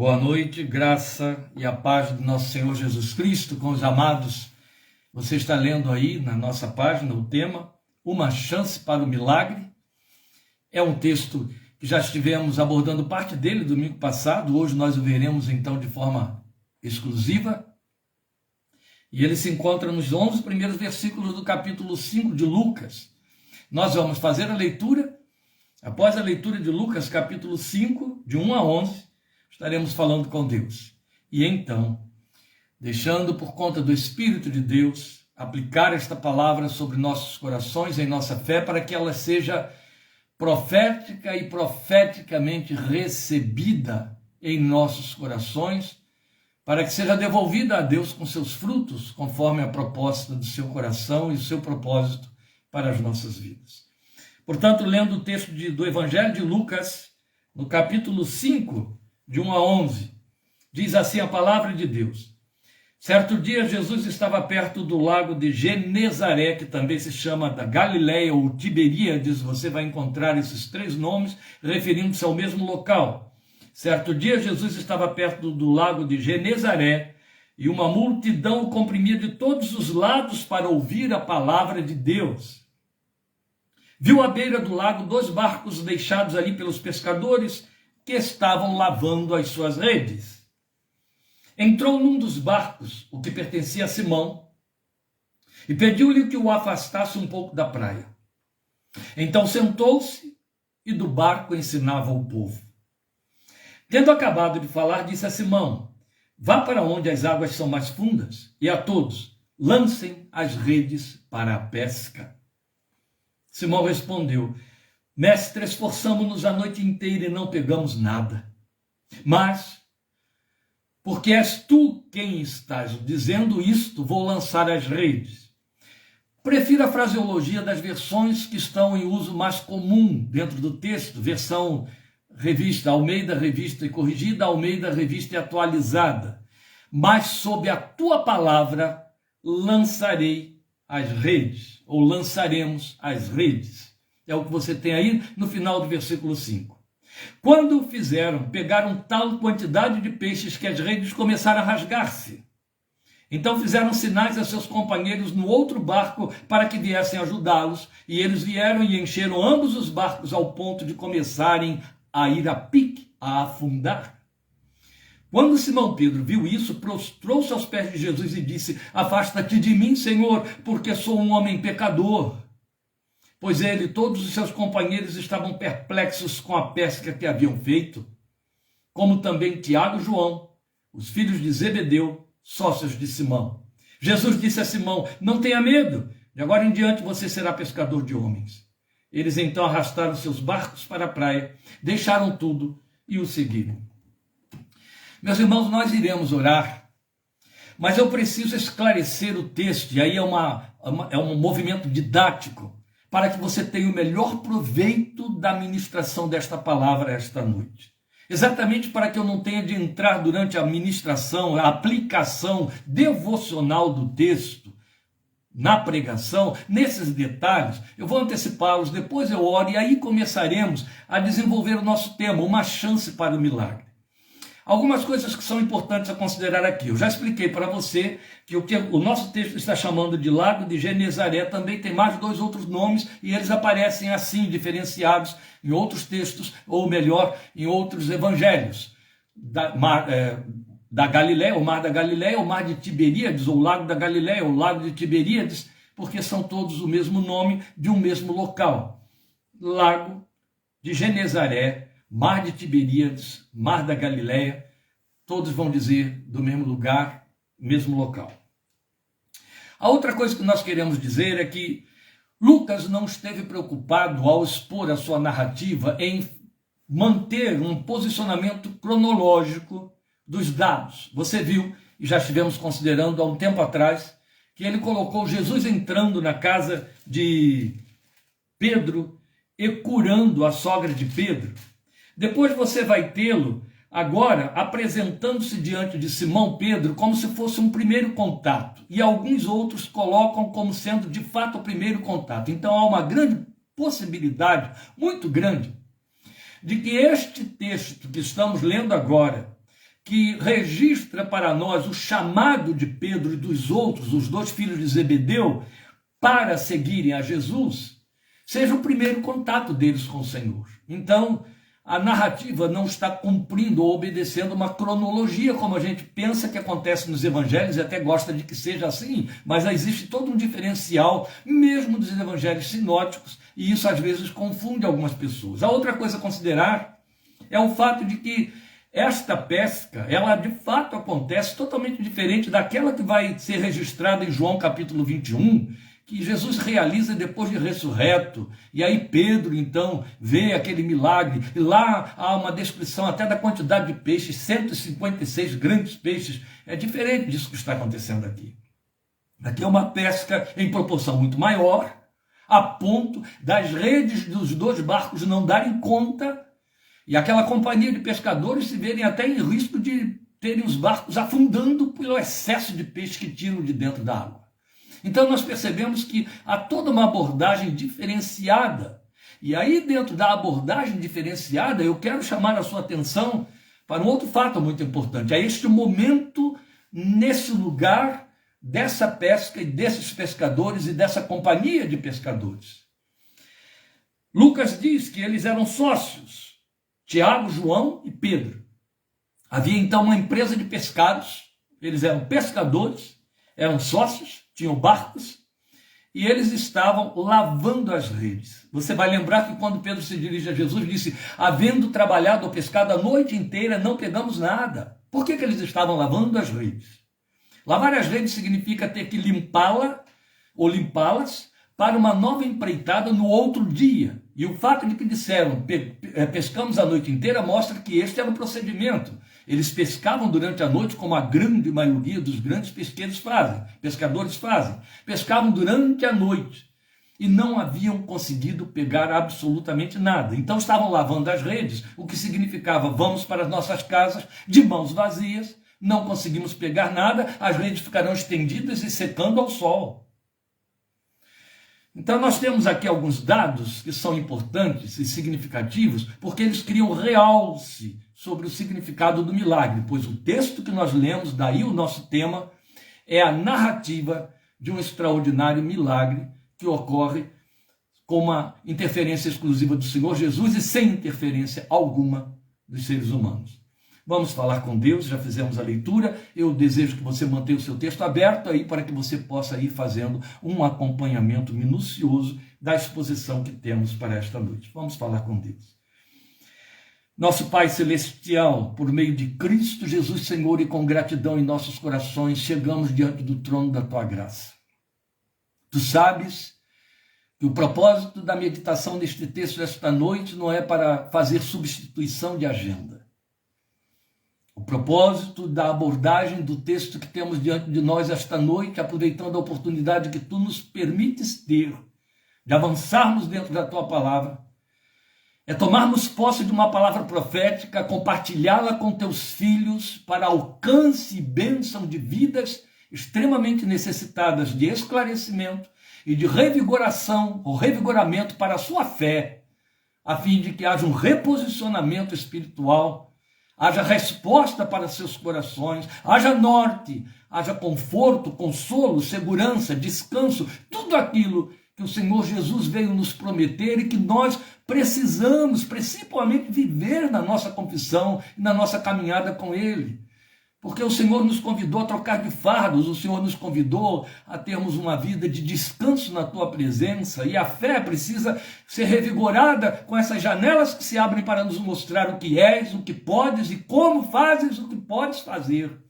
Boa noite, graça e a paz do nosso Senhor Jesus Cristo com os amados. Você está lendo aí na nossa página o tema, Uma Chance para o Milagre. É um texto que já estivemos abordando parte dele domingo passado, hoje nós o veremos então de forma exclusiva. E ele se encontra nos 11 primeiros versículos do capítulo 5 de Lucas. Nós vamos fazer a leitura, após a leitura de Lucas capítulo 5, de 1 a 11, estaremos falando com Deus. E então, deixando por conta do Espírito de Deus, aplicar esta palavra sobre nossos corações, em nossa fé, para que ela seja profética e profeticamente recebida em nossos corações, para que seja devolvida a Deus com seus frutos, conforme a proposta do seu coração e o seu propósito para as nossas vidas. Portanto, lendo o texto do Evangelho de Lucas, no capítulo 5, de 1 a 11, diz assim a palavra de Deus. Certo dia, Jesus estava perto do lago de Genezaré, que também se chama da Galileia ou Tiberíades. Você vai encontrar esses três nomes referindo-se ao mesmo local. Certo dia, Jesus estava perto do lago de Genezaré e uma multidão o comprimia de todos os lados para ouvir a palavra de Deus. Viu à beira do lago 2 barcos deixados ali pelos pescadores que estavam lavando as suas redes. Entrou num dos barcos, o que pertencia a Simão, e pediu-lhe que o afastasse um pouco da praia. Então sentou-se e do barco ensinava o povo. Tendo acabado de falar, disse a Simão: vá para onde as águas são mais fundas, e a todos lancem as redes para a pesca. Simão respondeu: Mestre, esforçamo-nos a noite inteira e não pegamos nada. Mas, porque és tu quem estás dizendo isto, vou lançar as redes. Prefiro a fraseologia das versões que estão em uso mais comum dentro do texto, versão revista, Almeida Revista e Corrigida, Almeida Revista e Atualizada. Mas sob a tua palavra lançarei as redes, ou lançaremos as redes. É o que você tem aí no final do versículo 5. Quando o fizeram, pegaram tal quantidade de peixes que as redes começaram a rasgar-se. Então fizeram sinais a seus companheiros no outro barco para que viessem ajudá-los, e eles vieram e encheram ambos os barcos ao ponto de começarem a ir a pique, a afundar. Quando Simão Pedro viu isso, prostrou-se aos pés de Jesus e disse: afasta-te de mim, Senhor, porque sou um homem pecador. Pois ele e todos os seus companheiros estavam perplexos com a pesca que haviam feito, como também Tiago e João, os filhos de Zebedeu, sócios de Simão. Jesus disse a Simão: não tenha medo, de agora em diante você será pescador de homens. Eles então arrastaram seus barcos para a praia, deixaram tudo e o seguiram. Meus irmãos, nós iremos orar, mas eu preciso esclarecer o texto, e aí é um movimento didático, para que você tenha o melhor proveito da ministração desta palavra esta noite. Exatamente para que eu não tenha de entrar durante a ministração, a aplicação devocional do texto, na pregação, nesses detalhes. Eu vou antecipá-los, depois eu oro, e aí começaremos a desenvolver o nosso tema, uma chance para o milagre. Algumas coisas que são importantes a considerar aqui. Eu já expliquei para você que o nosso texto está chamando de Lago de Genezaré também tem mais 2 outros nomes, e eles aparecem assim, diferenciados em outros textos, ou melhor, em outros evangelhos. Da Galileia, o Mar da Galileia, o Mar de Tiberíades, ou Lago da Galileia, o Lago de Tiberíades, porque são todos o mesmo nome de um mesmo local. Lago de Genezaré, Mar de Tiberíades, Mar da Galileia, todos vão dizer do mesmo lugar, mesmo local. A outra coisa que nós queremos dizer é que Lucas não esteve preocupado ao expor a sua narrativa em manter um posicionamento cronológico dos dados. Você viu, e já estivemos considerando há um tempo atrás, que ele colocou Jesus entrando na casa de Pedro e curando a sogra de Pedro. Depois você vai tê-lo agora apresentando-se diante de Simão Pedro como se fosse um primeiro contato. E alguns outros colocam como sendo de fato o primeiro contato. Então há uma grande possibilidade, muito grande, de que este texto que estamos lendo agora que registra para nós o chamado de Pedro e dos outros, os 2 filhos de Zebedeu, para seguirem a Jesus, seja o primeiro contato deles com o Senhor. Então, a narrativa não está cumprindo ou obedecendo uma cronologia, como a gente pensa que acontece nos evangelhos, e até gosta de que seja assim, mas existe todo um diferencial, mesmo dos evangelhos sinóticos, e isso às vezes confunde algumas pessoas. A outra coisa a considerar é o fato de que esta pesca, ela de fato acontece totalmente diferente daquela que vai ser registrada em João capítulo 21, que Jesus realiza depois de ressurreto, e aí Pedro então vê aquele milagre, e lá há uma descrição até da quantidade de peixes, 156 grandes peixes. É diferente disso que está acontecendo aqui. Aqui é uma pesca em proporção muito maior, a ponto das redes dos 2 barcos não darem conta, e aquela companhia de pescadores se verem até em risco de terem os barcos afundando pelo excesso de peixe que tiram de dentro da água. Então nós percebemos que há toda uma abordagem diferenciada. E aí dentro da abordagem diferenciada eu quero chamar a sua atenção para um outro fato muito importante. É este momento, nesse lugar, dessa pesca e desses pescadores e dessa companhia de pescadores. Lucas diz que eles eram sócios, Tiago, João e Pedro. Havia então uma empresa de pescados, eles eram pescadores, eram sócios, tinham barcos, e eles estavam lavando as redes. Você vai lembrar que quando Pedro se dirige a Jesus, disse, havendo trabalhado ou pescado a noite inteira, não pegamos nada. Por que eles estavam lavando as redes? Lavar as redes significa ter que limpá-la ou limpá-las para uma nova empreitada no outro dia. E o fato de que disseram, pescamos a noite inteira, mostra que este era o procedimento. Eles pescavam durante a noite, como a grande maioria dos grandes pescadores fazem. Pescavam durante a noite e não haviam conseguido pegar absolutamente nada. Então estavam lavando as redes, o que significava, vamos para as nossas casas de mãos vazias, não conseguimos pegar nada, as redes ficarão estendidas e secando ao sol. Então nós temos aqui alguns dados que são importantes e significativos, porque eles criam realce sobre o significado do milagre, pois o texto que nós lemos, daí o nosso tema, é a narrativa de um extraordinário milagre que ocorre com uma interferência exclusiva do Senhor Jesus e sem interferência alguma dos seres humanos. Vamos falar com Deus, já fizemos a leitura, eu desejo que você mantenha o seu texto aberto aí para que você possa ir fazendo um acompanhamento minucioso da exposição que temos para esta noite. Vamos falar com Deus. Nosso Pai Celestial, por meio de Cristo Jesus Senhor e com gratidão em nossos corações, chegamos diante do trono da Tua graça. Tu sabes que o propósito da meditação deste texto desta noite não é para fazer substituição de agenda. O propósito da abordagem do texto que temos diante de nós esta noite, aproveitando a oportunidade que Tu nos permites ter, de avançarmos dentro da Tua palavra, é tomarmos posse de uma palavra profética, compartilhá-la com Teus filhos para alcance e bênção de vidas extremamente necessitadas de esclarecimento e de revigoração ou revigoramento para a sua fé, a fim de que haja um reposicionamento espiritual, haja resposta para seus corações, haja norte, haja conforto, consolo, segurança, descanso, tudo aquilo que o Senhor Jesus veio nos prometer e que nós precisamos, principalmente, viver na nossa confissão e na nossa caminhada com Ele. Porque o Senhor nos convidou a trocar de fardos, o Senhor nos convidou a termos uma vida de descanso na Tua presença, e a fé precisa ser revigorada com essas janelas que se abrem para nos mostrar o que és, o que podes e como fazes o que podes fazer,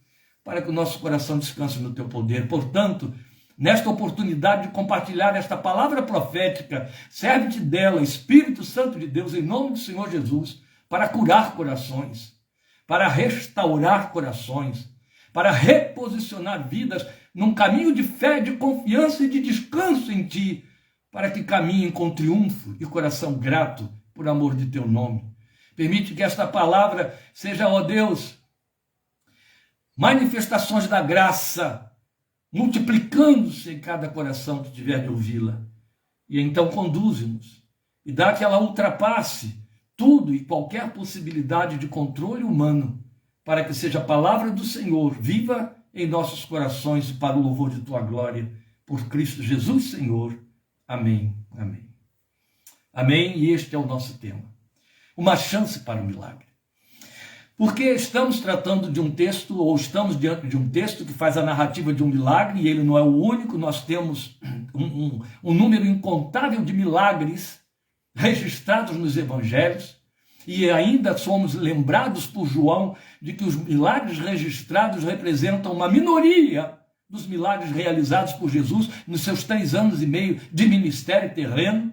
para que o nosso coração descanse no Teu poder. Portanto, nesta oportunidade de compartilhar esta palavra profética, serve-te dela, Espírito Santo de Deus, em nome do Senhor Jesus, para curar corações, para restaurar corações, para reposicionar vidas num caminho de fé, de confiança e de descanso em Ti, para que caminhem com triunfo e coração grato por amor de Teu nome. Permite que esta palavra seja, ó Deus, manifestações da graça, multiplicando-se em cada coração que tiver de ouvi-la. E então conduze-nos e dá que ela ultrapasse tudo e qualquer possibilidade de controle humano, para que seja a palavra do Senhor viva em nossos corações para o louvor de tua glória, por Cristo Jesus, Senhor. Amém. Amém. Amém. E este é o nosso tema. Uma chance para o milagre. Porque estamos tratando de um texto, ou estamos diante de um texto que faz a narrativa de um milagre, e ele não é o único. Nós temos um número incontável de milagres registrados nos evangelhos, e ainda somos lembrados por João de que os milagres registrados representam uma minoria dos milagres realizados por Jesus nos seus 3 anos e meio de ministério terreno,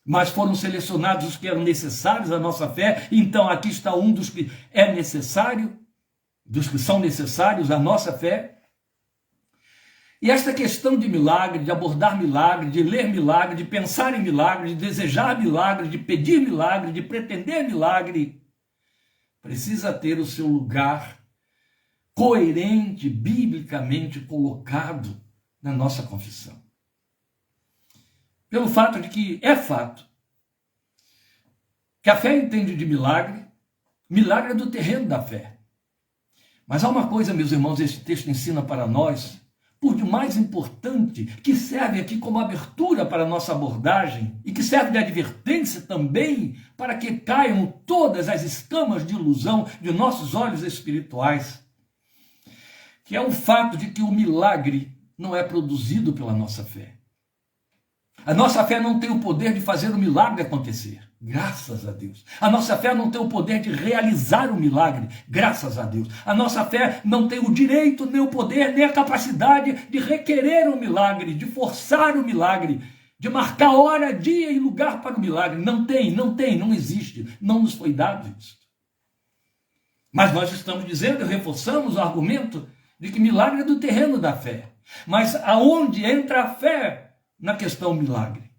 mas foram selecionados os que eram necessários à nossa fé. Então aqui está um dos que é necessário, dos que são necessários à nossa fé. E esta questão de milagre, de abordar milagre, de ler milagre, de pensar em milagre, de desejar milagre, de pedir milagre, de pretender milagre, precisa ter o seu lugar coerente, biblicamente colocado na nossa confissão. Pelo fato de que é fato que a fé entende de milagre, milagre é do terreno da fé. Mas há uma coisa, meus irmãos, esse texto ensina para nós, por demais importante, que serve aqui como abertura para a nossa abordagem e que serve de advertência também para que caiam todas as escamas de ilusão de nossos olhos espirituais, que é o fato de que o milagre não é produzido pela nossa fé. A nossa fé não tem o poder de fazer o milagre acontecer, graças a Deus. A nossa fé não tem o poder de realizar o milagre, graças a Deus. A nossa fé não tem o direito, nem o poder, nem a capacidade de requerer o milagre, de forçar o milagre, de marcar hora, dia e lugar para o milagre. Não existe, não nos foi dado isso. Mas nós estamos dizendo, reforçamos o argumento de que milagre é do terreno da fé. Mas aonde entra a fé na questão milagre?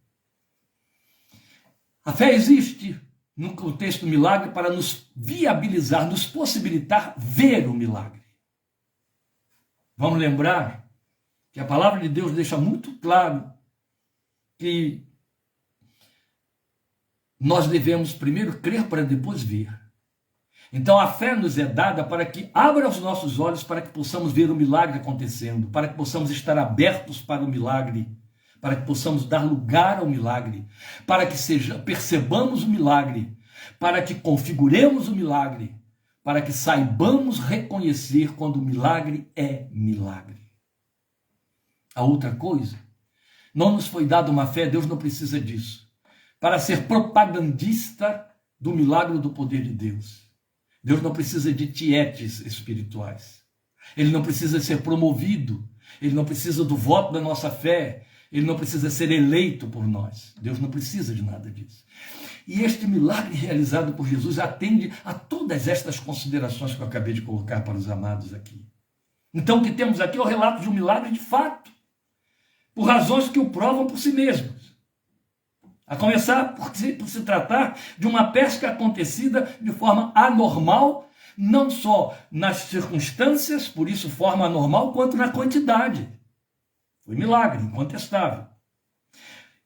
A fé existe no contexto milagre para nos viabilizar, nos possibilitar ver o milagre. Vamos lembrar que a palavra de Deus deixa muito claro que nós devemos primeiro crer para depois ver. Então a fé nos é dada para que abra os nossos olhos para que possamos ver o milagre acontecendo, para que possamos estar abertos para o milagre, para que possamos dar lugar ao milagre, para que percebamos o milagre, para que configuremos o milagre, para que saibamos reconhecer quando o milagre é milagre. A outra coisa, não nos foi dada uma fé, Deus não precisa disso, para ser propagandista do milagre do poder de Deus. Deus não precisa de tietes espirituais. Ele não precisa ser promovido, ele não precisa do voto da nossa fé, ele não precisa ser eleito por nós. Deus não precisa de nada disso. E este milagre realizado por Jesus atende a todas estas considerações que eu acabei de colocar para os amados aqui. Então o que temos aqui é o relato de um milagre de fato, por razões que o provam por si mesmos. A começar por se tratar de uma pesca acontecida de forma anormal, não só nas circunstâncias, por isso forma anormal, quanto na quantidade. Foi milagre, incontestável.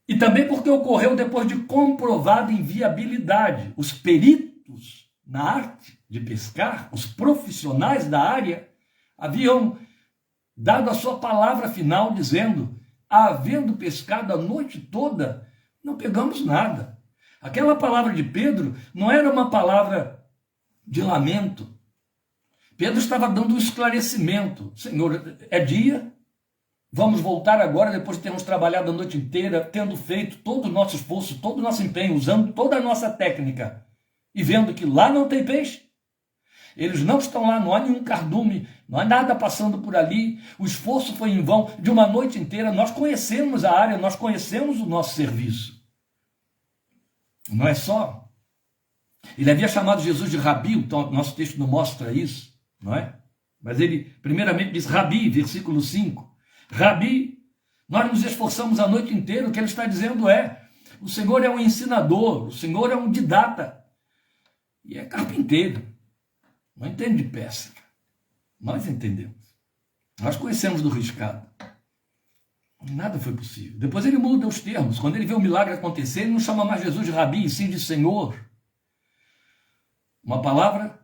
E também porque ocorreu depois de comprovada inviabilidade. Os peritos na arte de pescar, os profissionais da área, haviam dado a sua palavra final dizendo: havendo pescado a noite toda, não pegamos nada. Aquela palavra de Pedro não era uma palavra de lamento. Pedro estava dando um esclarecimento. Senhor, é dia, vamos voltar agora, depois de termos trabalhado a noite inteira, tendo feito todo o nosso esforço, todo o nosso empenho, usando toda a nossa técnica, e vendo que lá não tem peixe. Eles não estão lá, não há nenhum cardume, não há nada passando por ali, o esforço foi em vão de uma noite inteira. Nós conhecemos a área, nós conhecemos o nosso serviço. Não é só. Ele havia chamado Jesus de Rabi, então nosso texto não mostra isso, não é? Mas ele primeiramente diz Rabi, versículo 5. Rabi, nós nos esforçamos a noite inteira. O que ele está dizendo é: o Senhor é um ensinador, o Senhor é um didata, e é carpinteiro, não entende de pesca. Nós entendemos, nós conhecemos do riscado. Nada foi possível. Depois ele muda os termos. Quando ele vê o milagre acontecer, ele não chama mais Jesus de Rabi, e sim de Senhor. Uma palavra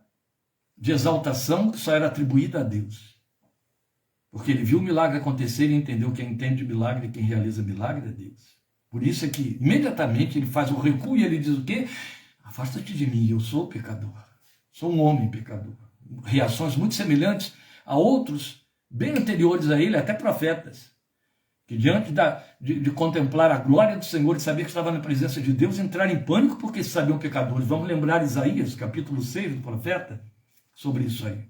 de exaltação que só era atribuída a Deus. Porque ele viu o milagre acontecer e entendeu que quem entende milagre, quem realiza milagre é Deus. Por isso é que imediatamente ele faz um recuo e ele diz o quê? Afasta-te de mim, eu sou pecador. Sou um homem pecador. Reações muito semelhantes a outros bem anteriores a ele, até profetas, que diante de contemplar a glória do Senhor e saber que estava na presença de Deus, entraram em pânico porque se sabiam pecadores. Vamos lembrar Isaías, capítulo 6 do profeta, sobre isso aí.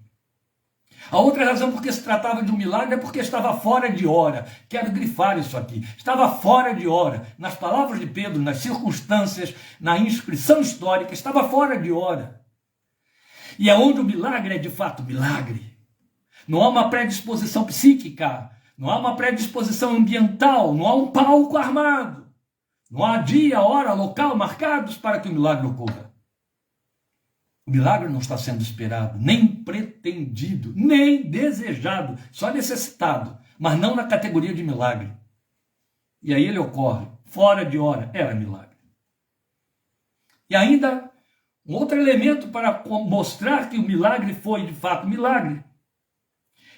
A outra razão porque se tratava de um milagre é porque estava fora de hora. Quero grifar isso aqui. Estava fora de hora. Nas palavras de Pedro, nas circunstâncias, na inscrição histórica, estava fora de hora. E é onde o milagre é de fato milagre. Não há uma predisposição psíquica, não há uma predisposição ambiental, não há um palco armado. Não há dia, hora, local marcados para que o milagre ocorra. O milagre não está sendo esperado, nem pretendido, nem desejado, só necessitado, mas não na categoria de milagre. E aí ele ocorre, fora de hora, era milagre. E ainda, um outro elemento para mostrar que o milagre foi de fato milagre,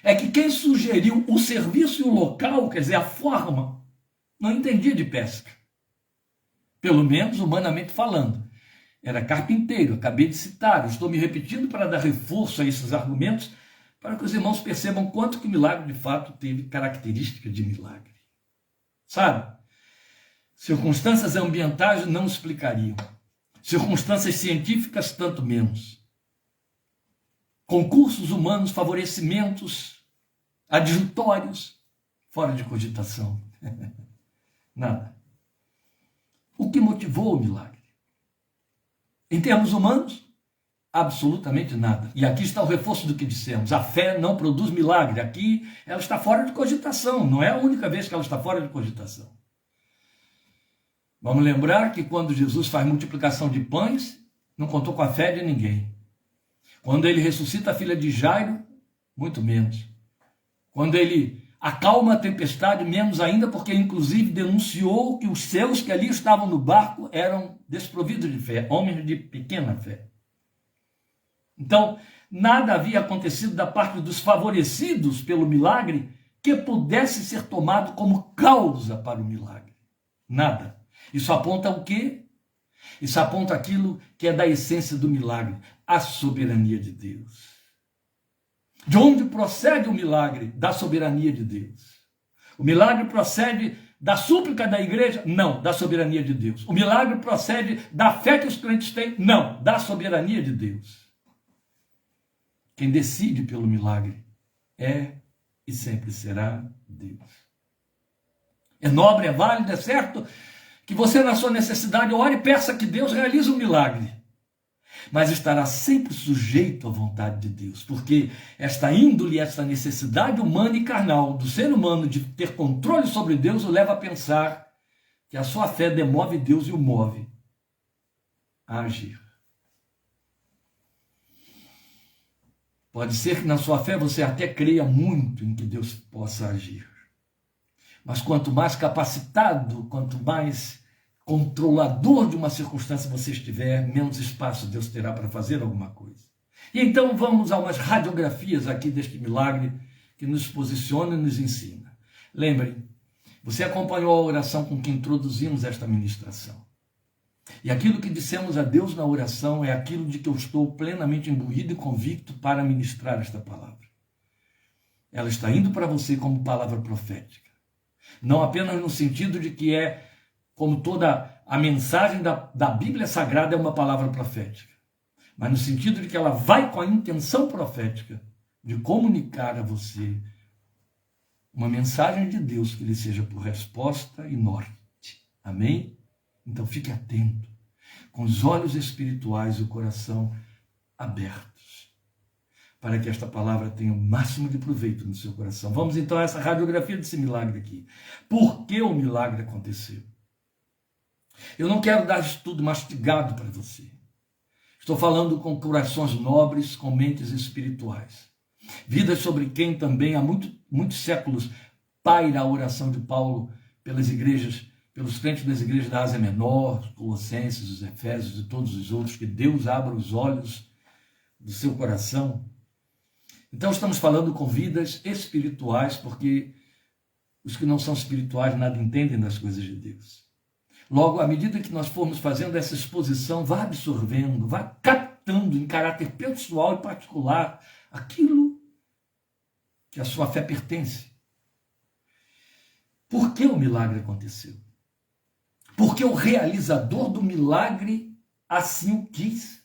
é que quem sugeriu o serviço e o local, quer dizer, a forma, não entendia de pesca. Pelo menos humanamente falando. Era carpinteiro, acabei de citar, eu estou me repetindo para dar reforço a esses argumentos, para que os irmãos percebam quanto que o milagre de fato teve característica de milagre. Sabe? Circunstâncias ambientais não explicariam. Circunstâncias científicas, tanto menos. Concursos humanos, favorecimentos, adjutórios, fora de cogitação. Nada. O que motivou o milagre? Em termos humanos, absolutamente nada. E aqui está o reforço do que dissemos. A fé não produz milagre. Aqui ela está fora de cogitação. Não é a única vez que ela está fora de cogitação. Vamos lembrar que quando Jesus faz multiplicação de pães, não contou com a fé de ninguém. Quando ele ressuscita a filha de Jairo, muito menos. Quando ele acalma a tempestade, menos ainda, porque inclusive denunciou que os seus que ali estavam no barco eram desprovidos de fé, homens de pequena fé. Então, nada havia acontecido da parte dos favorecidos pelo milagre que pudesse ser tomado como causa para o milagre. Nada. Isso aponta o quê? Isso aponta aquilo que é da essência do milagre, a soberania de Deus. De onde procede o milagre? Da soberania de Deus. O milagre procede da súplica da igreja? Não, da soberania de Deus. O milagre procede da fé que os crentes têm? Não, da soberania de Deus. Quem decide pelo milagre é e sempre será Deus. É nobre, é válido, é certo que você na sua necessidade ore e peça que Deus realize um milagre. Mas estará sempre sujeito à vontade de Deus, porque esta índole, esta necessidade humana e carnal do ser humano de ter controle sobre Deus o leva a pensar que a sua fé demove Deus e o move a agir. Pode ser que na sua fé você até creia muito em que Deus possa agir. Mas quanto mais capacitado, quanto mais controlador de uma circunstância você estiver, menos espaço Deus terá para fazer alguma coisa. E então vamos a umas radiografias aqui deste milagre que nos posiciona e nos ensina. Lembrem, você acompanhou a oração com que introduzimos esta ministração. E aquilo que dissemos a Deus na oração é aquilo de que eu estou plenamente imbuído e convicto para ministrar esta palavra. Ela está indo para você como palavra profética. Não apenas no sentido de que é como toda a mensagem da Bíblia Sagrada é uma palavra profética, mas no sentido de que ela vai com a intenção profética de comunicar a você uma mensagem de Deus que lhe seja por resposta e norte. Amém? Então fique atento, com os olhos espirituais e o coração abertos, para que esta palavra tenha o máximo de proveito no seu coração. Vamos então a essa radiografia desse milagre aqui. Por que o milagre aconteceu? Eu não quero dar isso tudo mastigado para você. Estou falando com corações nobres, com mentes espirituais. Vidas sobre quem também há muitos séculos paira a oração de Paulo pelas igrejas, pelos crentes das igrejas da Ásia Menor, os Colossenses, os Efésios e todos os outros, que Deus abra os olhos do seu coração. Então estamos falando com vidas espirituais, porque os que não são espirituais nada entendem das coisas de Deus. Logo, à medida que nós formos fazendo essa exposição, vá absorvendo, vá captando em caráter pessoal e particular aquilo que a sua fé pertence. Por que o milagre aconteceu? Porque o realizador do milagre assim o quis.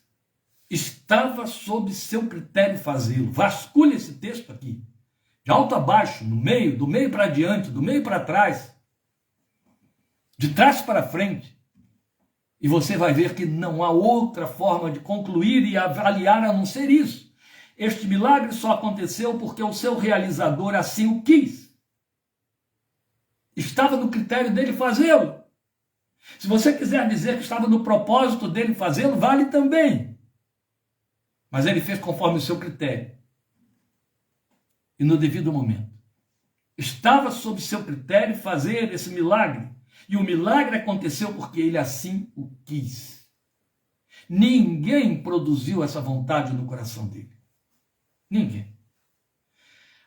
Estava sob seu critério fazê-lo. Vasculhe esse texto aqui. De alto a baixo, no meio, do meio para diante, do meio para trás, de trás para frente. E você vai ver que não há outra forma de concluir e avaliar a não ser isso. Este milagre só aconteceu porque o seu realizador assim o quis. Estava no critério dele fazê-lo. Se você quiser dizer que estava no propósito dele fazê-lo, vale também. Mas ele fez conforme o seu critério. E no devido momento. Estava sob seu critério fazer esse milagre. E o milagre aconteceu porque ele assim o quis. Ninguém produziu essa vontade no coração dele. Ninguém.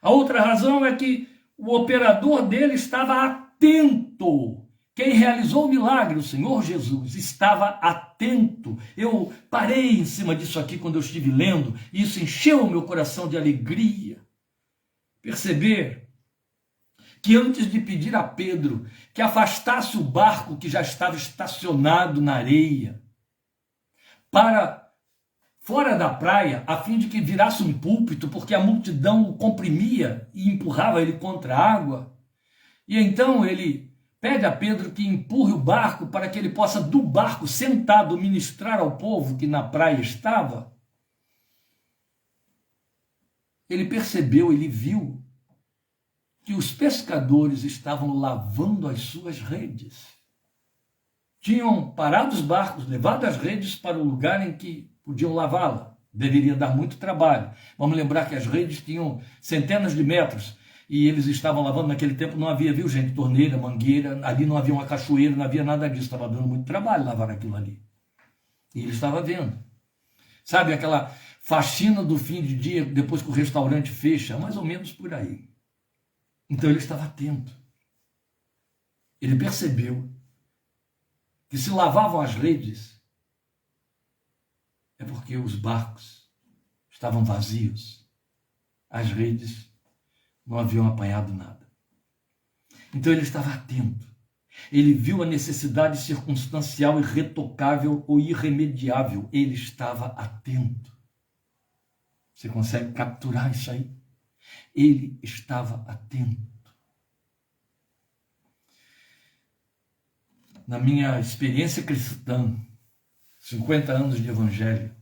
A outra razão é que o operador dele estava atento. Quem realizou o milagre, o Senhor Jesus, estava atento. Eu parei em cima disso aqui quando eu estive lendo, e isso encheu o meu coração de alegria. Perceber que antes de pedir a Pedro que afastasse o barco que já estava estacionado na areia para fora da praia, a fim de que virasse um púlpito, porque a multidão o comprimia e empurrava ele contra a água, e então ele pede a Pedro que empurre o barco para que ele possa, do barco, sentado, ministrar ao povo que na praia estava. Ele percebeu, ele viu que os pescadores estavam lavando as suas redes. Tinham parado os barcos, levado as redes para o lugar em que podiam lavá-la. Deveria dar muito trabalho. Vamos lembrar que as redes tinham centenas de metros e eles estavam lavando. Naquele tempo não havia, viu gente, torneira, mangueira, ali não havia uma cachoeira, não havia nada disso. Estava dando muito trabalho lavar aquilo ali. E ele estava vendo. Sabe aquela faxina do fim de dia, depois que o restaurante fecha? Mais ou menos por aí. Então ele estava atento. Ele percebeu que se lavavam as redes é porque os barcos estavam vazios. As redes não haviam apanhado nada. Então ele estava atento. Ele viu a necessidade circunstancial, irretocável ou irremediável. Ele estava atento. Você consegue capturar isso aí? Ele estava atento. Na minha experiência cristã, 50 anos de evangelho,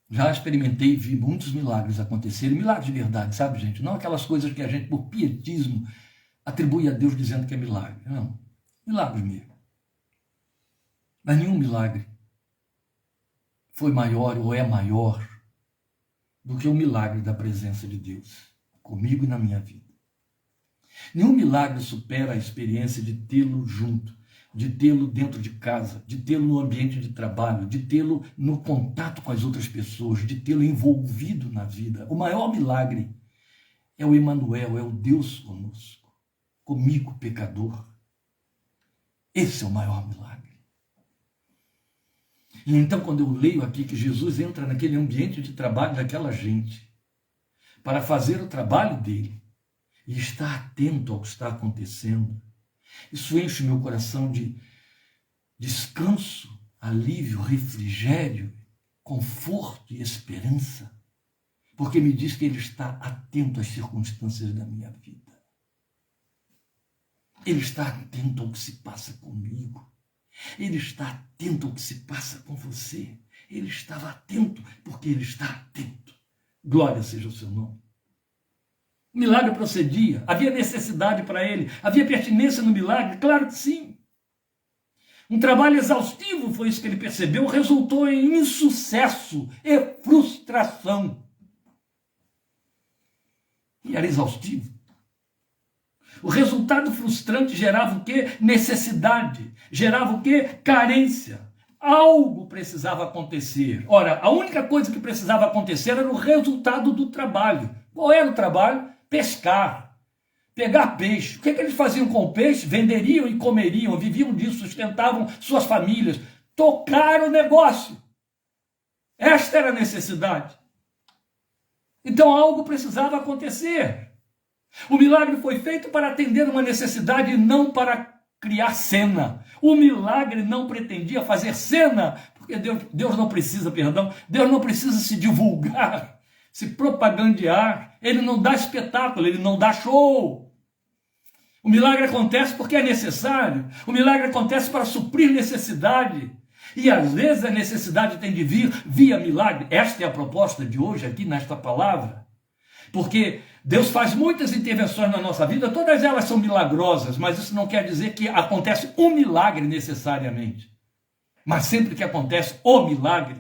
já experimentei e vi muitos milagres acontecerem. Milagres de verdade, sabe, gente? Não aquelas coisas que a gente, por pietismo, atribui a Deus dizendo que é milagre. Não, milagres mesmo. Mas nenhum milagre foi maior ou é maior do que o milagre da presença de Deus comigo e na minha vida. Nenhum milagre supera a experiência de tê-lo junto, de tê-lo dentro de casa, de tê-lo no ambiente de trabalho, de tê-lo no contato com as outras pessoas, de tê-lo envolvido na vida. O maior milagre é o Emanuel, é o Deus conosco, comigo, pecador. Esse é o maior milagre. E então, quando eu leio aqui que Jesus entra naquele ambiente de trabalho daquela gente para fazer o trabalho dele e está atento ao que está acontecendo, isso enche o meu coração de descanso, alívio, refrigério, conforto e esperança, porque me diz que ele está atento às circunstâncias da minha vida. Ele está atento ao que se passa comigo. Ele está atento ao que se passa com você. Ele estava atento porque ele está atento. Glória seja o seu nome. O milagre procedia. Havia necessidade para ele. Havia pertinência no milagre? Claro que sim. Um trabalho exaustivo, foi isso que ele percebeu, resultou em insucesso e frustração. E era exaustivo. O resultado frustrante gerava o quê? Necessidade. Gerava o quê? Carência. algo precisava acontecer. Ora, a única coisa que precisava acontecer era o resultado do trabalho. Qual era o trabalho? Pescar, pegar peixe. O que eles faziam com o peixe? Venderiam e comeriam, viviam disso, sustentavam suas famílias, tocaram o negócio. Esta era a necessidade. Então algo precisava acontecer. O milagre foi feito para atender uma necessidade e não para criar cena. O milagre não pretendia fazer cena, porque Deus não precisa, Deus não precisa se divulgar, se propagandear. Ele não dá espetáculo, ele não dá show. O milagre acontece porque é necessário. O milagre acontece para suprir necessidade. E às vezes a necessidade tem de vir via milagre. Esta é a proposta de hoje aqui nesta palavra. Porque Deus faz muitas intervenções na nossa vida, todas elas são milagrosas, mas isso não quer dizer que acontece um milagre necessariamente. Mas sempre que acontece o milagre,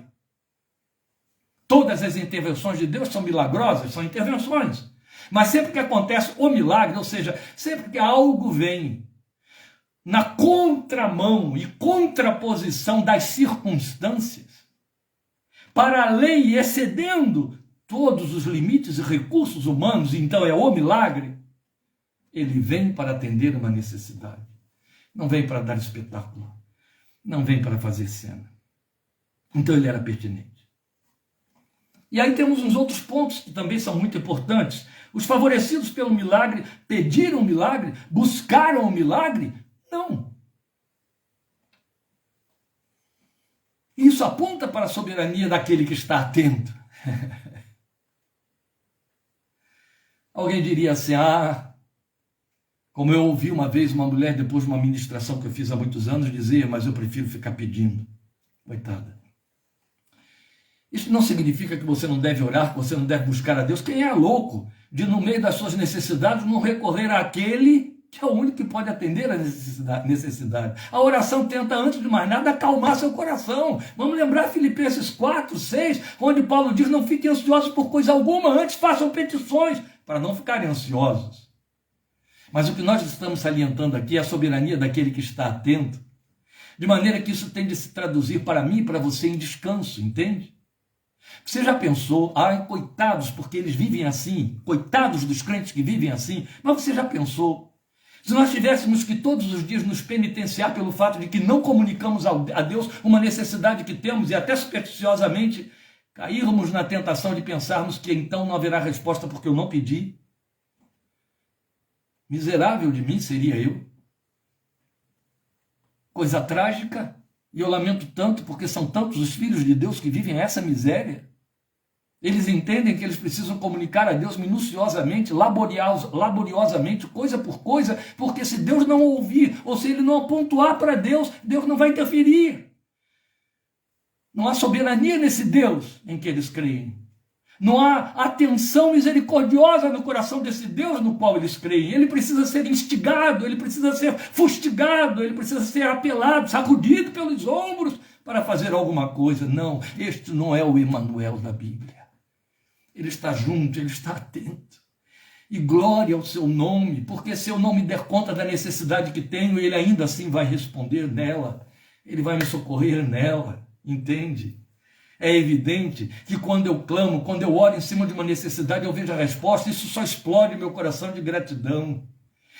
todas as intervenções de Deus são milagrosas, são intervenções. Mas sempre que acontece o milagre, ou seja, sempre que algo vem na contramão e contraposição das circunstâncias, para além e excedendo todos os limites e recursos humanos, então é o milagre, ele vem para atender uma necessidade. Não vem para dar espetáculo, não vem para fazer cena. Então ele era pertinente. E aí temos uns outros pontos que também são muito importantes. Os favorecidos pelo milagre pediram o milagre, buscaram o milagre? Não. Isso aponta para a soberania daquele que está atento. Alguém diria assim, como eu ouvi uma vez uma mulher, depois de uma ministração que eu fiz há muitos anos, dizer, mas eu prefiro ficar pedindo. Coitada. Isso não significa que você não deve orar, que você não deve buscar a Deus. Quem é louco de, no meio das suas necessidades, não recorrer àquele que é o único que pode atender a necessidade. A oração tenta, antes de mais nada, acalmar seu coração. Vamos lembrar Filipenses 4, 6, onde Paulo diz, não fiquem ansiosos por coisa alguma, antes façam petições, para não ficarem ansiosos. Mas o que nós estamos salientando aqui é a soberania daquele que está atento, de maneira que isso tem de se traduzir para mim e para você em descanso, entende? Você já pensou, coitados, porque eles vivem assim, coitados dos crentes que vivem assim, mas você já pensou, se nós tivéssemos que todos os dias nos penitenciar pelo fato de que não comunicamos a Deus uma necessidade que temos e até supersticiosamente cairmos na tentação de pensarmos que então não haverá resposta porque eu não pedi? Miserável de mim seria eu. Coisa trágica, e eu lamento tanto porque são tantos os filhos de Deus que vivem essa miséria. Eles entendem que eles precisam comunicar a Deus minuciosamente, laboriosamente, coisa por coisa, porque se Deus não ouvir, ou se ele não pontuar para Deus, Deus não vai interferir. Não há soberania nesse Deus em que eles creem. Não há atenção misericordiosa no coração desse Deus no qual eles creem. Ele precisa ser instigado, ele precisa ser fustigado, ele precisa ser apelado, sacudido pelos ombros para fazer alguma coisa. Não, este não é o Emanuel da Bíblia. Ele está junto, ele está atento. E glória ao seu nome, porque se eu não me der conta da necessidade que tenho, ele ainda assim vai responder nela. Ele vai me socorrer nela, entende? É evidente que quando eu clamo, quando eu oro em cima de uma necessidade, eu vejo a resposta, isso só explode meu coração de gratidão.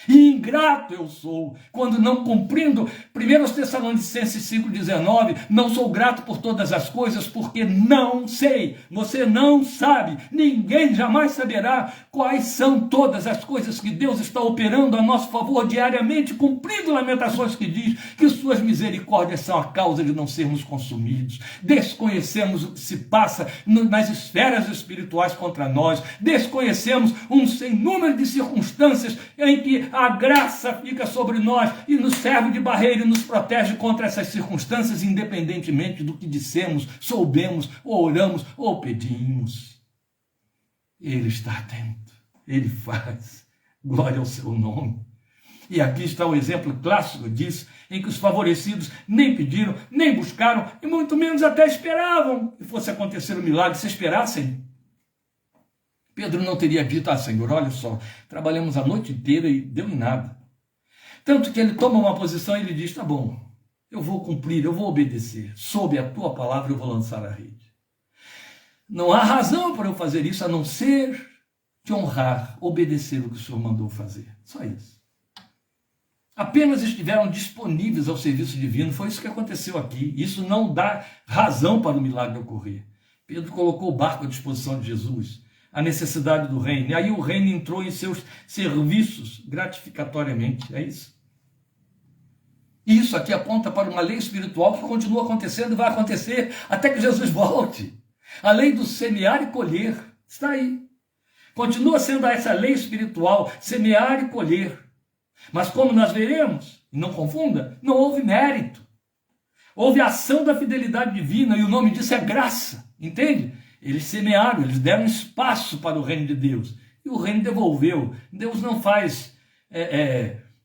E ingrato eu sou, quando não cumprindo 1 Tessalonicenses 5,19, não sou grato por todas as coisas, porque não sei, você não sabe, ninguém jamais saberá quais são todas as coisas que Deus está operando a nosso favor diariamente, cumprindo Lamentações que diz que suas misericórdias são a causa de não sermos consumidos. Desconhecemos o que se passa nas esferas espirituais contra nós, desconhecemos um sem número de circunstâncias em que a graça fica sobre nós e nos serve de barreira e nos protege contra essas circunstâncias, independentemente do que dissemos, soubemos, ou oramos, ou pedimos. Ele está atento, ele faz, glória ao seu nome. E aqui está o exemplo clássico disso, em que os favorecidos nem pediram, nem buscaram, e muito menos até esperavam que fosse acontecer o milagre. Se esperassem, Pedro não teria dito, Senhor, olha só, trabalhamos a noite inteira e deu em nada. Tanto que ele toma uma posição e ele diz, tá bom, eu vou cumprir, eu vou obedecer. Sob a tua palavra eu vou lançar a rede. Não há razão para eu fazer isso a não ser te honrar, obedecer o que o Senhor mandou fazer. Só isso. Apenas estiveram disponíveis ao serviço divino. Foi isso que aconteceu aqui. Isso não dá razão para o milagre ocorrer. Pedro colocou o barco à disposição de Jesus, a necessidade do reino. E aí o reino entrou em seus serviços gratificatoriamente. É isso. E isso aqui aponta para uma lei espiritual que continua acontecendo e vai acontecer até que Jesus volte. A lei do semear e colher está aí. Continua sendo essa lei espiritual, semear e colher. Mas como nós veremos, e não confunda, não houve mérito. Houve ação da fidelidade divina e o nome disso é graça. Entende? Eles semearam, eles deram espaço para o reino de Deus. E o reino devolveu. Deus não faz,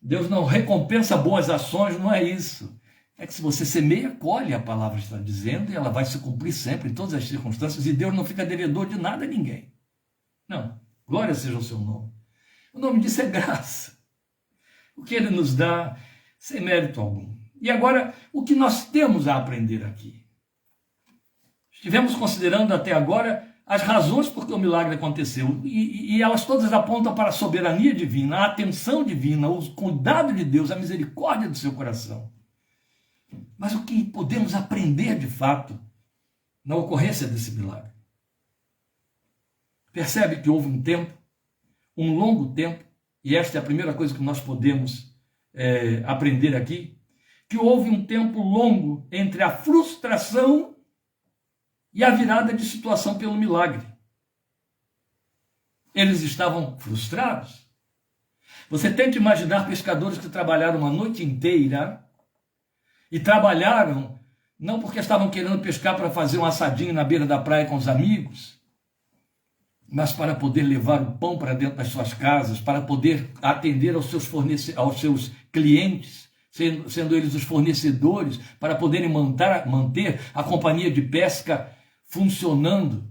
Deus não recompensa boas ações, não é isso. É que se você semeia, colhe, a palavra está dizendo, e ela vai se cumprir sempre, em todas as circunstâncias, e Deus não fica devedor de nada a ninguém. Não. Glória seja o seu nome. O nome disso é graça. O que ele nos dá sem mérito algum. E agora, o que nós temos a aprender aqui? Estivemos considerando até agora as razões por que o milagre aconteceu. E elas todas apontam para a soberania divina, a atenção divina, o cuidado de Deus, a misericórdia do seu coração. Mas o que podemos aprender de fato na ocorrência desse milagre? Percebe que houve um tempo, um longo tempo, e esta é a primeira coisa que nós podemos aprender aqui, que houve um tempo longo entre a frustração e a virada de situação pelo milagre. Eles estavam frustrados. Você tenta imaginar pescadores que trabalharam uma noite inteira e trabalharam não porque estavam querendo pescar para fazer um assadinho na beira da praia com os amigos, mas para poder levar o pão para dentro das suas casas, para poder atender aos seus clientes, sendo eles os fornecedores, para poderem manter a companhia de pesca funcionando.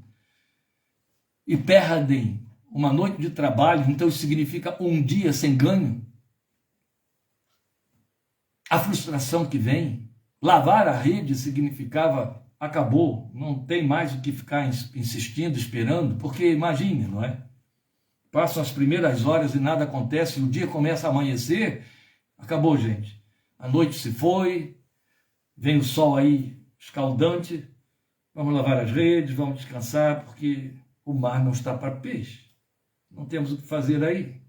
E perdem uma noite de trabalho, então isso significa um dia sem ganho. A frustração que vem, lavar a rede significava acabou, não tem mais o que ficar insistindo, esperando, porque imagine, não é? Passam as primeiras horas e nada acontece, o dia começa a amanhecer, acabou, gente. A noite se foi, vem o sol aí escaldante, vamos lavar as redes, vamos descansar, porque o mar não está para peixe. Não temos o que fazer aí.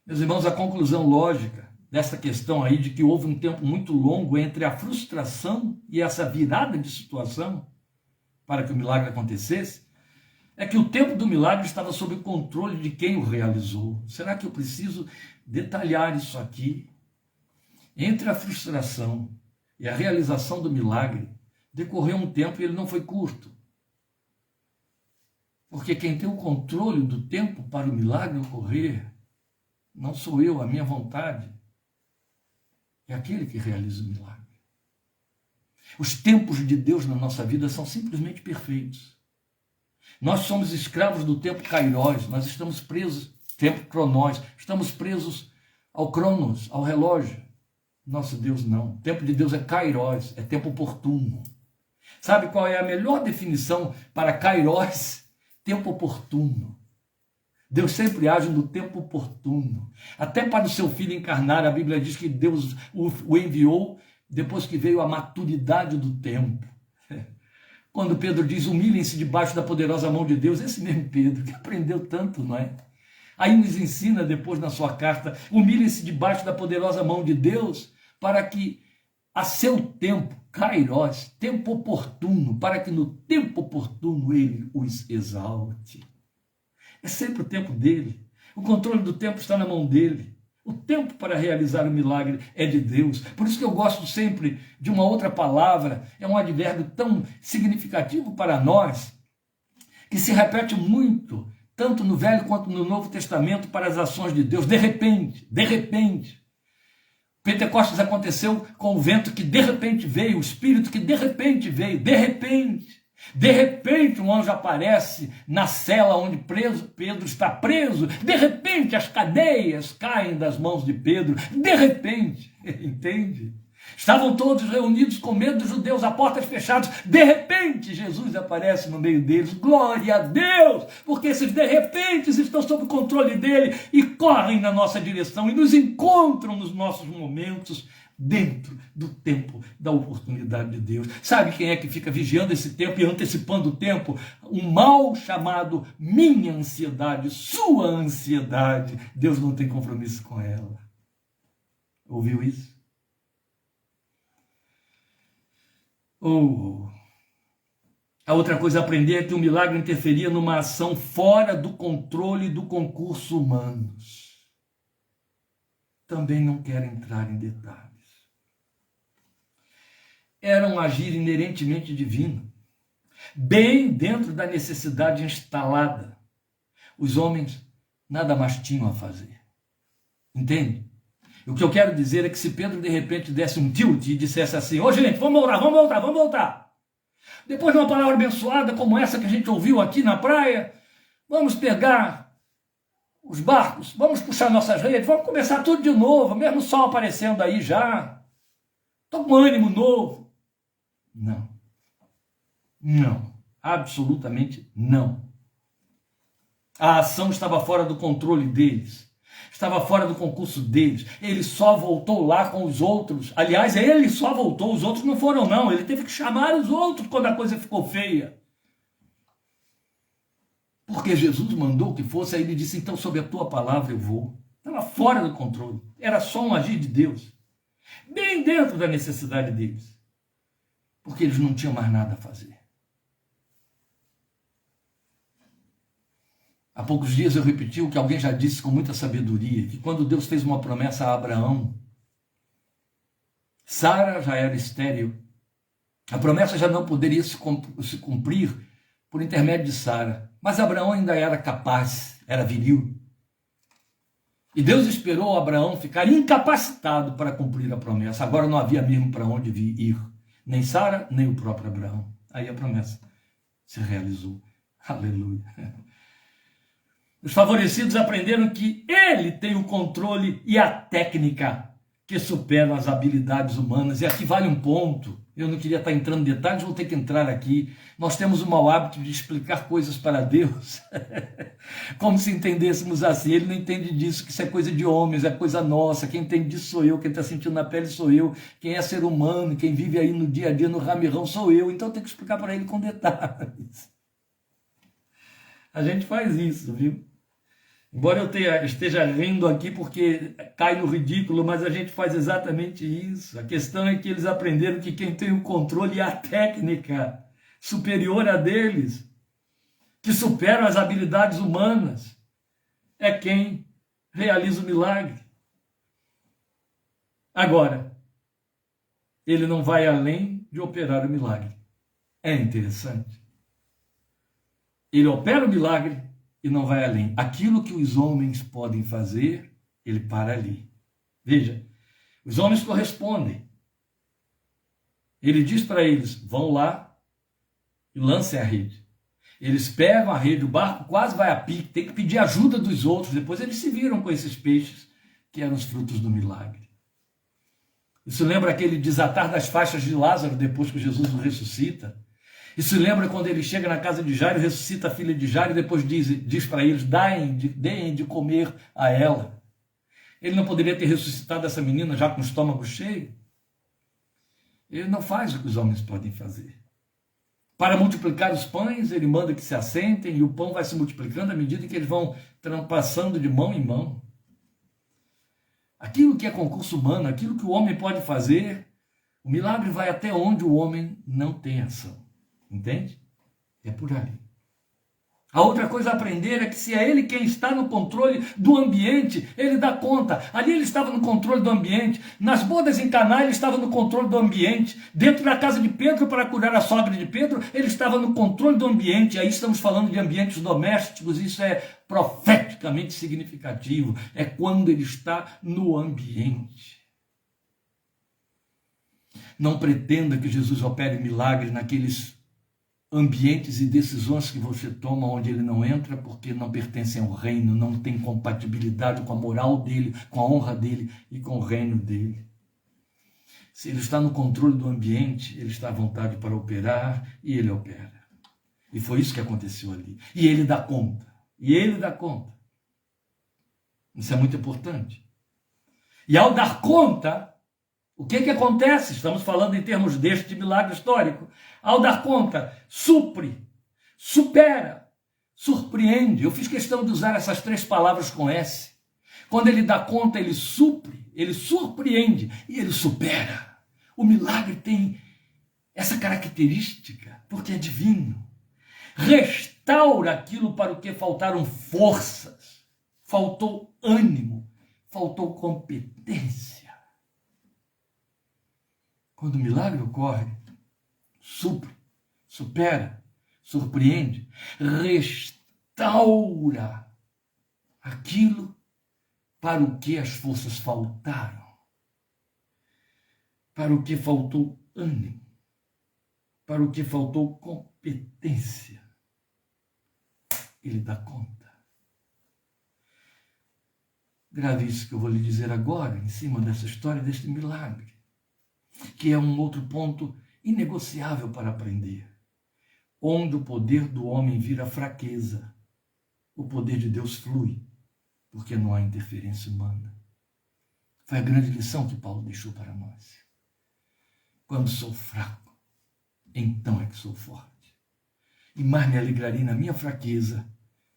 Meus irmãos, a conclusão lógica dessa questão aí de que houve um tempo muito longo entre a frustração e essa virada de situação para que o milagre acontecesse, é que o tempo do milagre estava sob o controle de quem o realizou. Será que eu preciso detalhar isso aqui? Entre a frustração e a realização do milagre, decorreu um tempo e ele não foi curto. Porque quem tem o controle do tempo para o milagre ocorrer, não sou eu, a minha vontade, é aquele que realiza o milagre. Os tempos de Deus na nossa vida são simplesmente perfeitos. Nós somos escravos do tempo Kairos, nós estamos presos, tempo Cronós, estamos presos ao Cronos, ao relógio. Nosso Deus não. O tempo de Deus é Kairos, é tempo oportuno. Sabe qual é a melhor definição para Kairos? Tempo oportuno. Deus sempre age no tempo oportuno. Até para o seu filho encarnar, a Bíblia diz que Deus o enviou depois que veio a maturidade do tempo. Quando Pedro diz, humilhem-se debaixo da poderosa mão de Deus, esse mesmo Pedro, que aprendeu tanto, não é? Aí nos ensina depois na sua carta, humilhem-se debaixo da poderosa mão de Deus, para que a seu tempo, Kairos, tempo oportuno, para que no tempo oportuno ele os exalte. É sempre o tempo dele. O controle do tempo está na mão dele. O tempo para realizar o milagre é de Deus. Por isso que eu gosto sempre de uma outra palavra, é um advérbio tão significativo para nós, que se repete muito, tanto no Velho quanto no Novo Testamento, para as ações de Deus. De repente, de repente. Pentecostes aconteceu com o vento que de repente veio, o Espírito que de repente veio, de repente. De repente um anjo aparece na cela onde Pedro está preso. De repente as cadeias caem das mãos de Pedro. De repente, entende? Estavam todos reunidos com medo dos judeus, a portas fechadas. De repente, Jesus aparece no meio deles. Glória a Deus! Porque esses de repente estão sob o controle dele e correm na nossa direção e nos encontram nos nossos momentos dentro do tempo da oportunidade de Deus. Sabe quem é que fica vigiando esse tempo e antecipando o tempo? Um mal chamado minha ansiedade, sua ansiedade. Deus não tem compromisso com ela. Ouviu isso? A outra coisa a aprender é que o milagre interferia numa ação fora do controle do concurso humanos. Também não quero entrar em detalhes. Era um agir inerentemente divino, bem dentro da necessidade instalada. Os homens nada mais tinham a fazer. Entende? O que eu quero dizer é que se Pedro de repente desse um tilt e dissesse assim: ô gente, vamos voltar. Depois de uma palavra abençoada como essa que a gente ouviu aqui na praia, vamos pegar os barcos, vamos puxar nossas redes, vamos começar tudo de novo, mesmo o sol aparecendo aí já. Estou com ânimo novo. Não, absolutamente não. A ação estava fora do controle deles. Estava fora do concurso deles. Ele só voltou lá com os outros. Aliás, ele só voltou, os outros não foram não. Ele teve que chamar os outros quando a coisa ficou feia. Porque Jesus mandou que fosse, aí ele disse: então sob a tua palavra eu vou. Estava fora do controle. Era só um agir de Deus. Bem dentro da necessidade deles. Porque eles não tinham mais nada a fazer. Há poucos dias eu repeti o que alguém já disse com muita sabedoria, que quando Deus fez uma promessa a Abraão, Sara já era estéril. A promessa já não poderia se cumprir por intermédio de Sara, mas Abraão ainda era capaz, era viril. E Deus esperou Abraão ficar incapacitado para cumprir a promessa. Agora não havia mesmo para onde ir, nem Sara, nem o próprio Abraão. Aí a promessa se realizou. Aleluia. Os favorecidos aprenderam que ele tem o controle e a técnica que superam as habilidades humanas. E aqui vale um ponto. Eu não queria estar entrando em detalhes, vou ter que entrar aqui. Nós temos o mau hábito de explicar coisas para Deus como se entendêssemos assim. Ele não entende disso, que isso é coisa de homens, é coisa nossa. Quem entende disso sou eu, quem está sentindo na pele sou eu. Quem é ser humano, quem vive aí no dia a dia, no ramirrão, sou eu. Então eu tenho que explicar para ele com detalhes. A gente faz isso, viu? Embora eu esteja rindo aqui porque cai no ridículo, mas a gente faz exatamente isso. A questão é que eles aprenderam que quem tem o controle e a técnica superior a deles, que superam as habilidades humanas, é quem realiza o milagre. Agora, ele não vai além de operar o milagre. É interessante. Ele opera o milagre e não vai além. Aquilo que os homens podem fazer, ele para ali. Veja, os homens correspondem. Ele diz para eles: vão lá e lancem a rede. Eles pegam a rede, o barco quase vai a pique, tem que pedir ajuda dos outros. Depois eles se viram com esses peixes que eram os frutos do milagre. Isso lembra aquele desatar das faixas de Lázaro depois que Jesus o ressuscita. Isso lembra quando ele chega na casa de Jairo, ressuscita a filha de Jairo e depois diz para eles: deem de comer a ela. Ele não poderia ter ressuscitado essa menina já com o estômago cheio? Ele não faz o que os homens podem fazer. Para multiplicar os pães, ele manda que se assentem e o pão vai se multiplicando à medida que eles vão passando de mão em mão. Aquilo que é concurso humano, aquilo que o homem pode fazer, o milagre vai até onde o homem não tem ação. Entende? É por ali. A outra coisa a aprender é que se é ele quem está no controle do ambiente, ele dá conta. Ali ele estava no controle do ambiente. Nas bodas em Caná ele estava no controle do ambiente. Dentro da casa de Pedro para curar a sogra de Pedro, ele estava no controle do ambiente. Aí estamos falando de ambientes domésticos. Isso é profeticamente significativo. É quando ele está no ambiente. Não pretenda que Jesus opere milagre naqueles ambientes e decisões que você toma onde ele não entra, porque não pertencem ao reino, não tem compatibilidade com a moral dele, com a honra dele e com o reino dele. Se ele está no controle do ambiente, ele está à vontade para operar e ele opera. E foi isso que aconteceu ali. E ele dá conta. E ele dá conta. Isso é muito importante. E ao dar conta, o que acontece? Estamos falando em termos deste milagre histórico. Ao dar conta, supre, supera, surpreende. Eu fiz questão de usar essas 3 palavras com S. Quando ele dá conta, ele supre, ele surpreende e ele supera. O milagre tem essa característica, porque é divino. Restaura aquilo para o que faltaram forças, faltou ânimo, faltou competência. Quando o milagre ocorre, supre, supera, surpreende, restaura aquilo para o que as forças faltaram, para o que faltou ânimo, para o que faltou competência. Ele dá conta. Grave isso que eu vou lhe dizer agora, em cima dessa história, deste milagre, que é um outro ponto inegociável para aprender. Onde o poder do homem vira fraqueza, o poder de Deus flui, porque não há interferência humana. Foi a grande lição que Paulo deixou para nós. Quando sou fraco, então é que sou forte. E mais me alegrarei na minha fraqueza,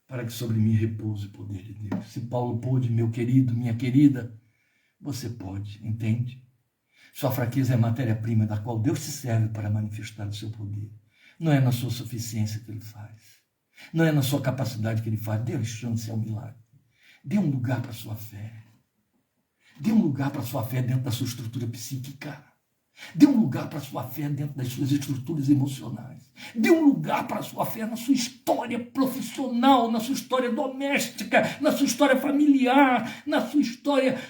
para que sobre mim repouse o poder de Deus. Se Paulo pôde, meu querido, minha querida, você pode, entende? Sua fraqueza é a matéria-prima da qual Deus se serve para manifestar o seu poder. Não é na sua suficiência que ele faz. Não é na sua capacidade que ele faz. Dê chance ao milagre. Dê um lugar para a sua fé. Dê um lugar para a sua fé dentro da sua estrutura psíquica. Dê um lugar para a sua fé dentro das suas estruturas emocionais. Dê um lugar para a sua fé na sua história profissional, na sua história doméstica, na sua história familiar, na sua história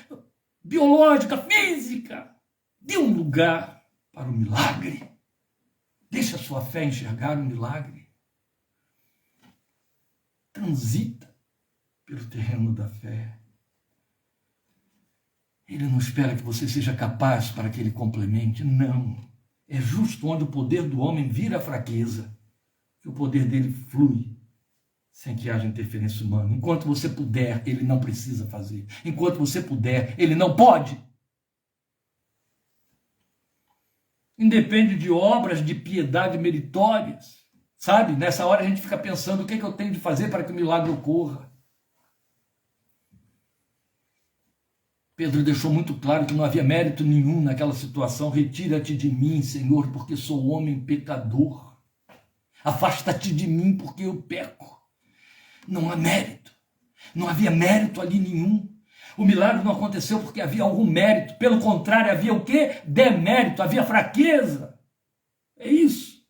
biológica, física. Dê um lugar para o milagre. Deixe a sua fé enxergar o milagre. Transita pelo terreno da fé. Ele não espera que você seja capaz para que ele complemente. Não. É justo onde o poder do homem vira fraqueza, que o poder dele flui, sem que haja interferência humana. Enquanto você puder, ele não precisa fazer. Enquanto você puder, ele não pode. Independe de obras de piedade meritórias. Sabe? Nessa hora a gente fica pensando o que eu tenho de fazer para que o milagre ocorra. Pedro deixou muito claro que não havia mérito nenhum naquela situação. Retira-te de mim, Senhor, porque sou homem pecador. Afasta-te de mim, porque eu peco. Não há mérito. Não havia mérito ali nenhum. O milagre não aconteceu porque havia algum mérito. Pelo contrário, havia o quê? Demérito, havia fraqueza. É isso.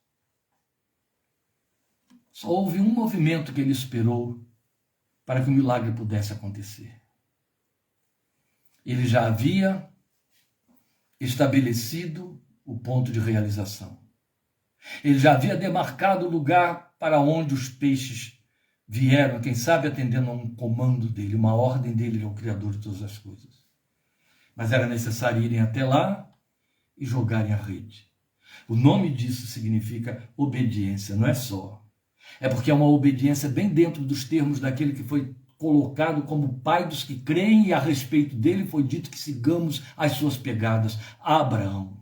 Só houve um movimento que ele esperou para que o milagre pudesse acontecer. Ele já havia estabelecido o ponto de realização. Ele já havia demarcado o lugar para onde os peixes vieram, quem sabe atendendo a um comando dele, uma ordem dele, ele é o Criador de todas as coisas. Mas era necessário irem até lá e jogarem a rede. O nome disso significa obediência, não é só. É porque é uma obediência bem dentro dos termos daquele que foi colocado como pai dos que creem, e a respeito dele foi dito que sigamos as suas pegadas, Abraão.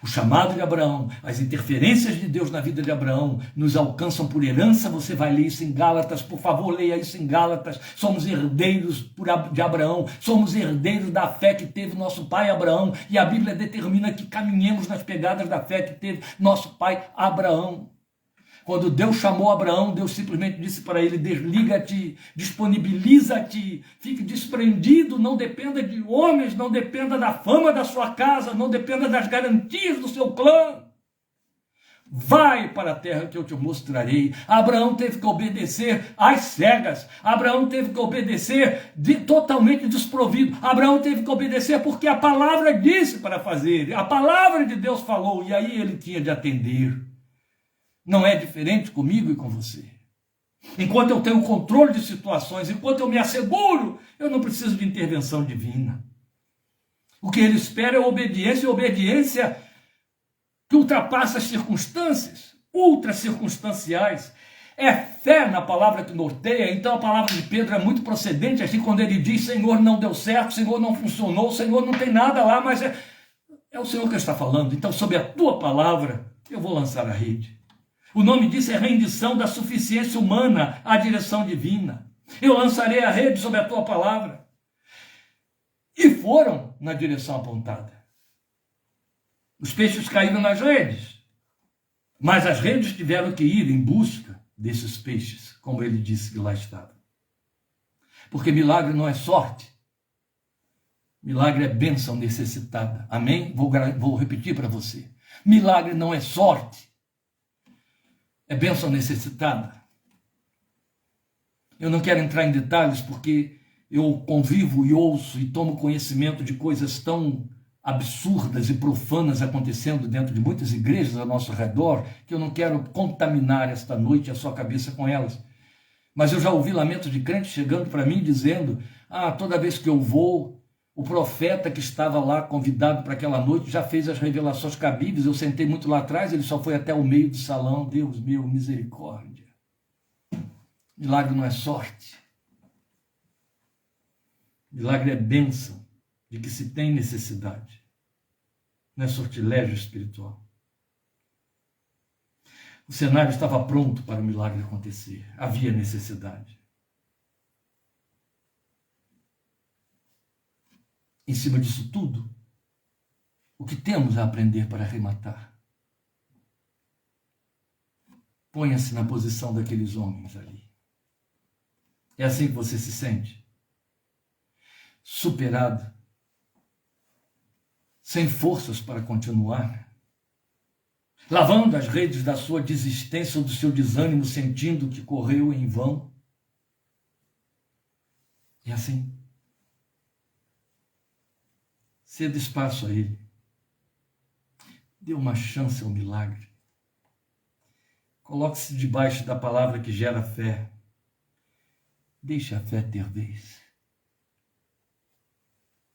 O chamado de Abraão, as interferências de Deus na vida de Abraão nos alcançam por herança. Você vai ler isso em Gálatas, por favor, leia isso em Gálatas. Somos herdeiros de Abraão, somos herdeiros da fé que teve nosso pai Abraão, e a Bíblia determina que caminhemos nas pegadas da fé que teve nosso pai Abraão. Quando Deus chamou Abraão, Deus simplesmente disse para ele: desliga-te, disponibiliza-te, fique desprendido, não dependa de homens, não dependa da fama da sua casa, não dependa das garantias do seu clã. Vai para a terra que eu te mostrarei. Abraão teve que obedecer às cegas. Abraão teve que obedecer totalmente desprovido. Abraão teve que obedecer porque a palavra disse para fazer. A palavra de Deus falou, e aí ele tinha de atender. Não é diferente comigo e com você. Enquanto eu tenho controle de situações, enquanto eu me asseguro, eu não preciso de intervenção divina. O que ele espera é obediência, e obediência que ultrapassa as circunstâncias, ultra circunstanciais. É fé na palavra que norteia. Então a palavra de Pedro é muito procedente, assim, quando ele diz: Senhor, não deu certo, Senhor, não funcionou, Senhor, não tem nada lá, mas é o Senhor que está falando. Então, sob a tua palavra, eu vou lançar a rede. O nome disso é rendição da suficiência humana à direção divina. Eu lançarei a rede sob a tua palavra. E foram na direção apontada. Os peixes caíram nas redes, mas as redes tiveram que ir em busca desses peixes, como ele disse que lá estavam. Porque milagre não é sorte. Milagre é bênção necessitada. Amém? Vou repetir para você. Milagre não é sorte. É bênção necessitada. Eu não quero entrar em detalhes porque eu convivo e ouço e tomo conhecimento de coisas tão absurdas e profanas acontecendo dentro de muitas igrejas ao nosso redor, que eu não quero contaminar esta noite a sua cabeça com elas. Mas eu já ouvi lamentos de crentes chegando para mim dizendo: toda vez que eu vou, o profeta que estava lá convidado para aquela noite já fez as revelações cabíveis, eu sentei muito lá atrás, ele só foi até o meio do salão. Deus meu, misericórdia. Milagre não é sorte. Milagre é bênção de que se tem necessidade. Não é sortilégio espiritual. O cenário estava pronto para o milagre acontecer. Havia necessidade. Em cima disso tudo, o que temos a aprender para arrematar? Ponha-se na posição daqueles homens ali. É assim que você se sente? Superado, sem forças para continuar, lavando as redes da sua desistência ou do seu desânimo, sentindo que correu em vão. E assim, ceda espaço a ele. Dê uma chance ao milagre. Coloque-se debaixo da palavra que gera fé. Deixe a fé ter vez.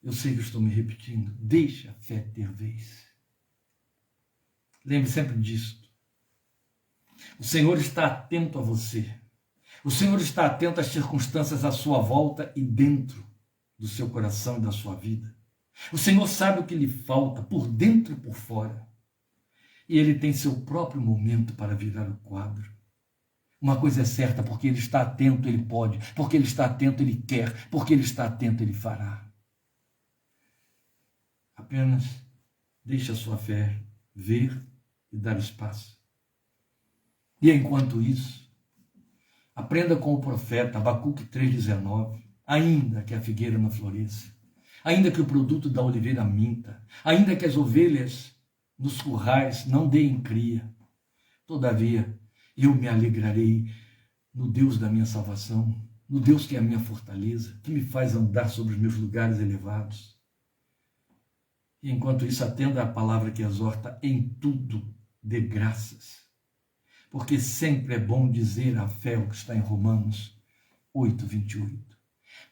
Eu sei que estou me repetindo. Deixe a fé ter vez. Lembre sempre disso. O Senhor está atento a você. O Senhor está atento às circunstâncias à sua volta e dentro do seu coração e da sua vida. O Senhor sabe o que lhe falta, por dentro e por fora. E Ele tem seu próprio momento para virar o quadro. Uma coisa é certa: porque Ele está atento, Ele pode. Porque Ele está atento, Ele quer. Porque Ele está atento, Ele fará. Apenas deixe a sua fé ver e dar espaço. E enquanto isso, aprenda com o profeta Abacuque 3,19. Ainda que a figueira não floresça, ainda que o produto da oliveira minta, ainda que as ovelhas nos currais não deem cria, todavia eu me alegrarei no Deus da minha salvação, no Deus que é a minha fortaleza, que me faz andar sobre os meus lugares elevados. E enquanto isso, atenda a palavra que exorta: em tudo dê graças, porque sempre é bom dizer a fé, o que está em Romanos 8:28.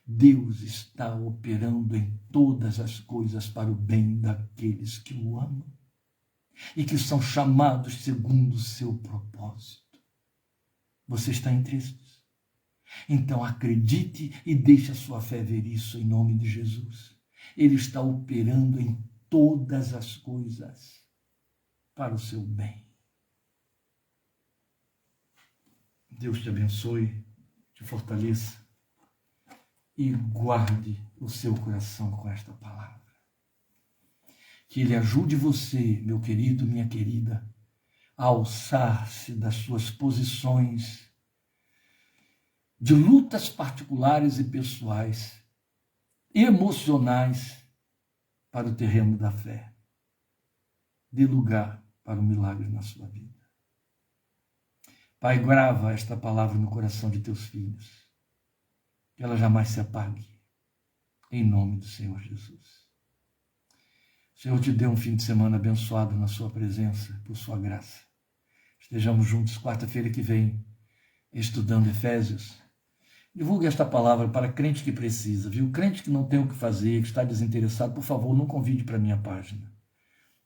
Deus está operando em todas as coisas para o bem daqueles que o amam e que são chamados segundo o seu propósito. Você está entre esses? Então acredite e deixe a sua fé ver isso em nome de Jesus. Ele está operando em todas as coisas para o seu bem. Deus te abençoe, te fortaleça e guarde o seu coração com esta palavra. Que Ele ajude você, meu querido, minha querida, a alçar-se das suas posições de lutas particulares e pessoais, emocionais, para o terreno da fé. Dê lugar para o milagre na sua vida. Pai, grava esta palavra no coração de teus filhos, que ela jamais se apague, em nome do Senhor Jesus. O Senhor te dê um fim de semana abençoado na sua presença, por sua graça. Estejamos juntos quarta-feira que vem, estudando Efésios. Divulgue esta palavra para crente que precisa, viu? Crente que não tem o que fazer, que está desinteressado, por favor, não convide para a minha página.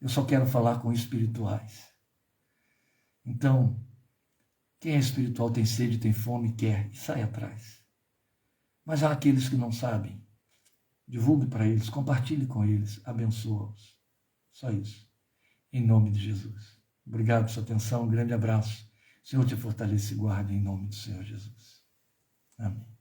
Eu só quero falar com espirituais. Então, quem é espiritual tem sede, tem fome, quer, e sai atrás. Mas há aqueles que não sabem. Divulgue para eles, compartilhe com eles, abençoa-os. Só isso. Em nome de Jesus. Obrigado por sua atenção, um grande abraço. O Senhor te fortaleça e guarde em nome do Senhor Jesus. Amém.